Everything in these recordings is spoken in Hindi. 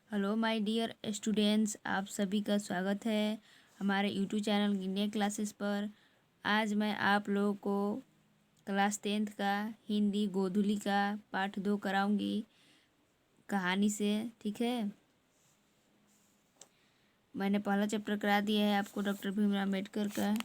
हेलो माय डियर स्टूडेंट्स, आप सभी का स्वागत है हमारे यूट्यूब चैनल गिने क्लासेस पर। आज मैं आप लोगों को क्लास 10th का हिंदी गोधुली का पाठ 2 कराऊंगी कहानी से। ठीक है, मैंने पहला चैप्टर करा दिया है आपको डॉक्टर भीमराव अम्बेडकर का।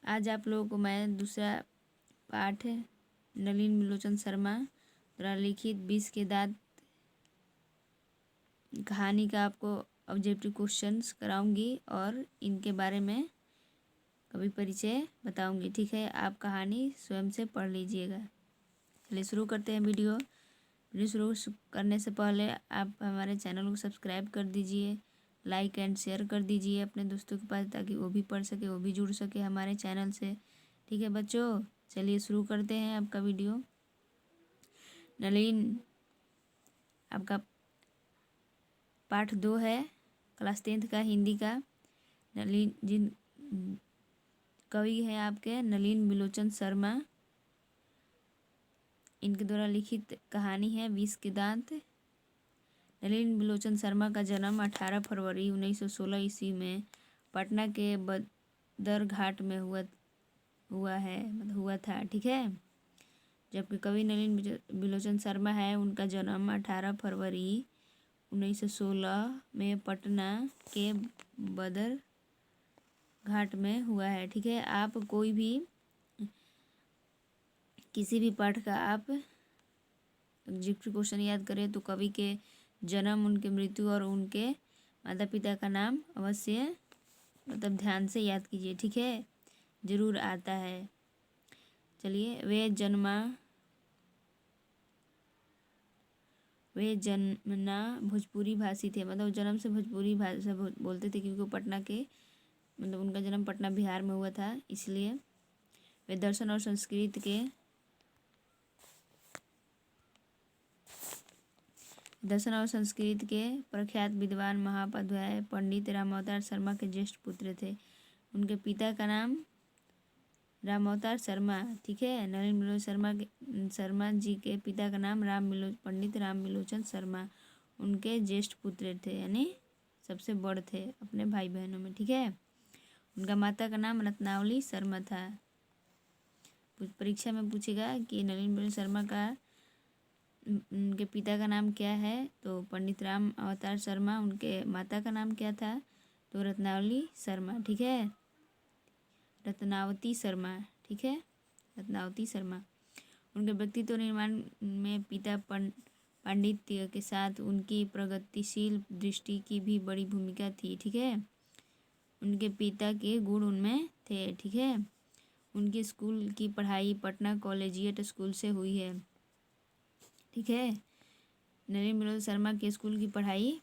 आज आप लोगों को मैं दूसरा पाठ नलिन बिलोचन शर्मा द्वारा लिखित 20 के दांत कहानी का आपको ऑब्जेक्टिव क्वेश्चंस कराऊंगी और इनके बारे में कभी परिचय बताऊंगी। ठीक है, आप कहानी स्वयं से पढ़ लीजिएगा। चलिए शुरू करते हैं। वीडियो शुरू करने से पहले आप हमारे चैनल को सब्सक्राइब कर दीजिए, लाइक एंड शेयर कर दीजिए अपने दोस्तों के पास, ताकि वो भी पढ़ सके, वो भी जुड़ सके हमारे चैनल से। ठीक है बच्चों, चलिए शुरू करते हैं आपका वीडियो। नलिन आपका पाठ 2 है क्लास 10th का हिंदी का। नलिन जिन कवि हैं आपके नलिन बिलोचन शर्मा, इनके द्वारा लिखित कहानी है 20 के दांत। नलिन बिलोचन शर्मा का जन्म 18 फरवरी 1916 ईस्वी में पटना के बदरघाट में हुआ है, मतलब हुआ था। ठीक है, जबकि कवि नलिन बिलोचन शर्मा है, उनका जन्म 18 फरवरी 1916 में पटना के बदर घाट में हुआ है। ठीक है, आप कोई भी किसी भी पाठ का आप ऑब्जेक्टिव क्वेश्चन याद करें तो कवि के जन्म, उनके मृत्यु और उनके माता पिता का नाम अवश्य मतलब ध्यान से याद कीजिए। ठीक है, जरूर आता है। चलिए, वे जन्मना भोजपुरी भाषी थे, मतलब जन्म से भोजपुरी भाषा बोलते थे, क्योंकि वो पटना के मतलब उनका जन्म पटना बिहार में हुआ था, इसलिए वे दर्शन और संस्कृत के प्रख्यात विद्वान महापाध्याय पंडित रामावतार शर्मा के ज्येष्ठ पुत्र थे। उनके पिता का नाम रामावतार शर्मा। ठीक है, नलिन बिलोचन शर्मा जी के पिता का नाम पंडित राम बिलोचन शर्मा उनके ज्येष्ठ पुत्र थे, यानी सबसे बड़े थे अपने भाई बहनों में। ठीक है, उनका माता का नाम रत्नावली शर्मा था। परीक्षा में पूछेगा कि नलिन बिलोचन शर्मा का उनके पिता का नाम क्या है, तो पंडित राम अवतार शर्मा। उनके माता का नाम क्या था, तो रत्नावली शर्मा। ठीक है, रत्नावती शर्मा। ठीक है, रत्नावती शर्मा। उनके व्यक्तित्व निर्माण में पिता पांडित्य के साथ उनकी प्रगतिशील दृष्टि की भी बड़ी भूमिका थी। ठीक है, उनके पिता के गुण उनमें थे। ठीक है, उनकी स्कूल की पढ़ाई पटना कॉलेजिएट स्कूल से हुई है। ठीक है, नलिन बिलोचन शर्मा के स्कूल की पढ़ाई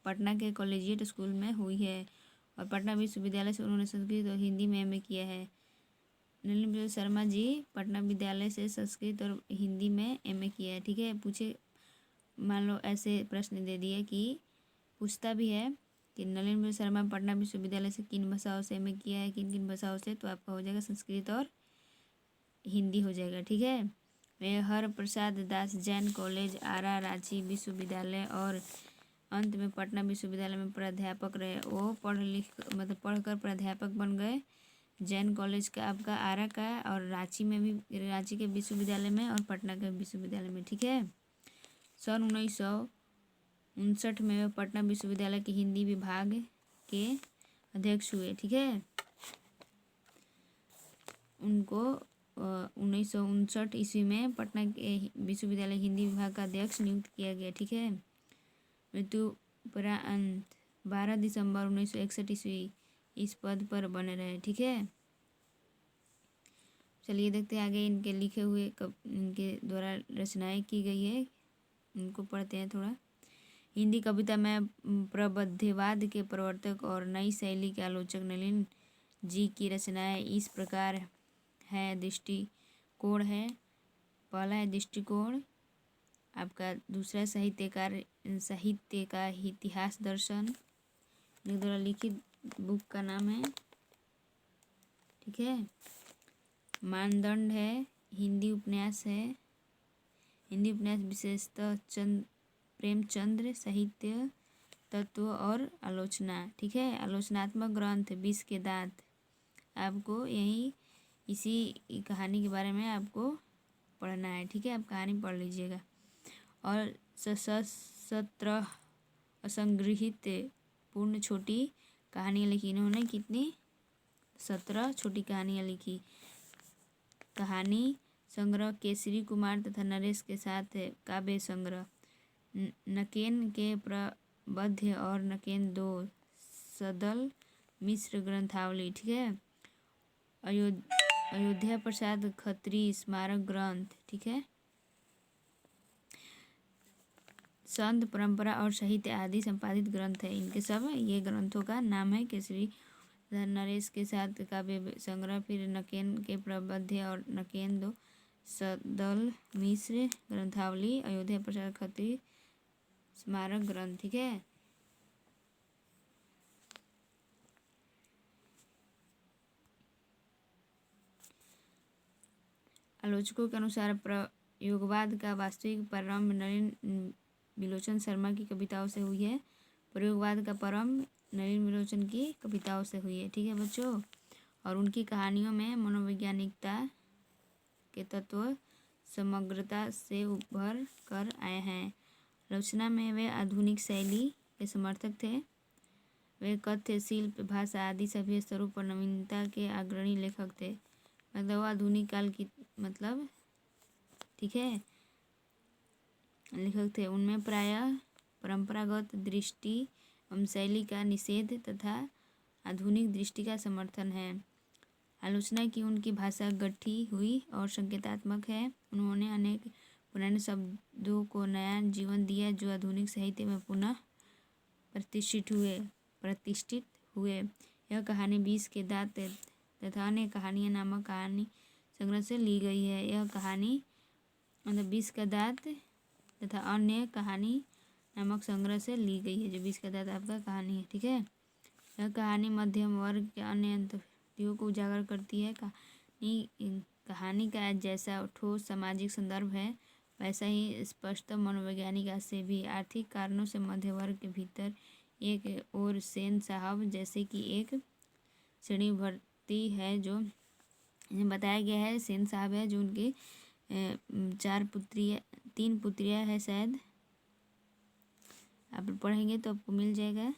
पटना के कॉलेजिएट स्कूल में हुई है और पटना विश्वविद्यालय से उन्होंने संस्कृत और हिंदी में एमए किया है। नलिन बिलोचन शर्मा जी पटना विद्यालय से संस्कृत और हिंदी में एमए किया है। ठीक है, पूछे मान लो ऐसे प्रश्न दे दिए कि पूछता भी है कि नलिन बिलोचन शर्मा पटना विश्वविद्यालय से किन भाषाओं से एमए किया है, किन किन भाषाओं से, तो आपका हो जाएगा संस्कृत और हिंदी हो जाएगा। ठीक है, वे हर प्रसाद दास जैन कॉलेज, आरा, रांची विश्वविद्यालय और अंत में पटना विश्वविद्यालय में प्राध्यापक रहे। वो पढ़कर प्राध्यापक बन गए। जैन कॉलेज का आपका आरा का, और रांची में भी, रांची के विश्वविद्यालय में और पटना के विश्वविद्यालय में। ठीक है, सन 1959 में वे पटना विश्वविद्यालय के हिंदी विभाग के अध्यक्ष हुए। ठीक है, उनको 1959 ईस्वी में पटना के विश्वविद्यालय हिंदी विभाग का अध्यक्ष नियुक्त किया गया। ठीक है, मृत्युपरांत 12 दिसंबर 1961 ईस्वी इस पद पर बने रहे। ठीक है, चलिए देखते हैं आगे इनके लिखे हुए इनके द्वारा रचनाएं की गई है, उनको पढ़ते हैं थोड़ा। हिंदी कविता में प्रबुद्धवाद के प्रवर्तक और नई शैली के आलोचक नलिन जी की रचनाएं इस प्रकार है। दृष्टिकोण है, पहला है दृष्टिकोण आपका दूसरा साहित्य का इतिहास दर्शन इनके द्वारा लिखित बुक का नाम है, ठीक है। मानदंड है, हिंदी उपन्यास है, हिंदी उपन्यास विशेषतः प्रेमचंद्र, साहित्य तत्व और आलोचना, ठीक है। आलोचनात्मक ग्रंथ 20 के दांत, आपको यही इसी कहानी के बारे में आपको पढ़ना है, ठीक है। आप कहानी पढ़ लीजिएगा। और सत्रह असंगृहित पूर्ण छोटी कहानियाँ लिखी इन्होंने, कितनी? 17 छोटी कहानियाँ लिखी। कहानी संग्रह केसरी कुमार तथा नरेश के साथ काव्य संग्रह, नकेन के प्रबंध और नकेन 2, सदल मिश्र ग्रंथावली, ठीक है। अयोध्या प्रसाद खत्री स्मारक ग्रंथ, ठीक है। संत परंपरा और साहित्य आदि संपादित ग्रंथ है इनके सब। ये ग्रंथों का नाम है केसरी नरेश के साथ काव्य संग्रह, फिर नकेन के प्रबंध और नकेन 2, सदल मिश्र ग्रंथावली, अयोध्या प्रसाद खत्री स्मारक ग्रंथ, ठीक है। आलोचकों के अनुसार प्रयोगवाद का वास्तविक प्रारंभ नलिन विलोचन शर्मा की कविताओं से हुई है। प्रयोगवाद का प्रारंभ नलिन विलोचन की कविताओं से हुई है, ठीक है बच्चों। और उनकी कहानियों में मनोवैज्ञानिकता के तत्व समग्रता से उभर कर आए हैं। आलोचना में वे आधुनिक शैली के समर्थक थे। वे कथ्य, शिल्प, भाषा आदि सभी स्तरों पर नवीनता के अग्रणी लेखक थे। मतलब आधुनिक काल की मतलब, ठीक है, लेखक थे। उनमें प्रायः परंपरागत दृष्टि एवं शैली का निषेध तथा आधुनिक दृष्टि का समर्थन है। आलोचना की उनकी भाषा गठी हुई और संकेतात्मक है। उन्होंने अनेक पुराने शब्दों को नया जीवन दिया जो आधुनिक साहित्य में पुनः प्रतिष्ठित हुए। यह कहानी 20 के दांत तथा अन्य कहानियाँ नामक कहानी संग्रह से ली गई है। यह कहानी मतलब 20 का दांत तथा अन्य कहानी नामक संग्रह से ली गई है, जो 20 का दांत आपका कहानी है, ठीक है। यह कहानी मध्यम वर्ग के अन्य अंतर्दृष्टियों को उजागर करती है। कहानी का जैसा ठोस सामाजिक संदर्भ है वैसा ही स्पष्ट मनोवैज्ञानिक आशय भी। आर्थिक कारणों से मध्य वर्ग के भीतर एक और सेन साहब जैसे कि एक श्रेणी भर्ती है, जो बताया गया है। सेन साहब है जो उनकी 3 पुत्रियाँ है, शायद आप पढ़ेंगे तो आपको मिल जाएगा।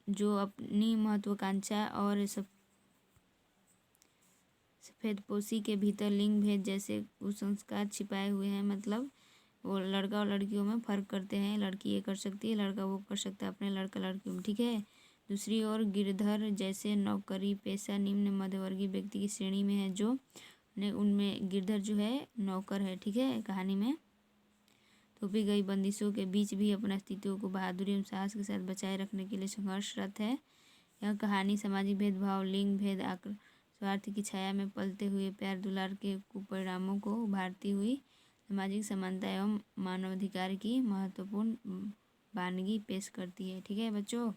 जो अपनी महत्वाकांक्षा और सफेदपोशी के भीतर लिंग भेद जैसे कुसंस्कार छिपाए हुए हैं। मतलब वो लड़का और लड़कियों में फ़र्क करते हैं। लड़की ये कर सकती है, लड़का वो कर सकता है अपने लड़का लड़कियों में, ठीक है। दूसरी ओर गिरधर जैसे नौकरी पेशा निम्न मध्यवर्गीय व्यक्ति की श्रेणी में है, जो उनमें गिरधर जो है नौकर है, ठीक है। कहानी में थोपी गई बंदिशों के बीच भी अपने अस्तित्व को बहादुरी एवं साहस के साथ बचाए रखने के लिए संघर्षरत है। यह कहानी सामाजिक भेदभाव, लिंग भेद, स्वार्थ की छाया में पलते हुए प्यार दुलार के कुपरिणामों को उभारती हुई सामाजिक समानता एवं मानवाधिकार की महत्वपूर्ण वानगी पेश करती है, ठीक है बच्चों।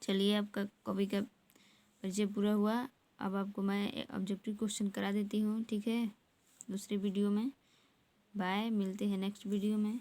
चलिए, आपका कवि का परिचय पूरा हुआ। अब आपको मैं ऑब्जेक्टिव क्वेश्चन करा देती हूँ, ठीक है, दूसरे वीडियो में। बाय, मिलते हैं नेक्स्ट वीडियो में।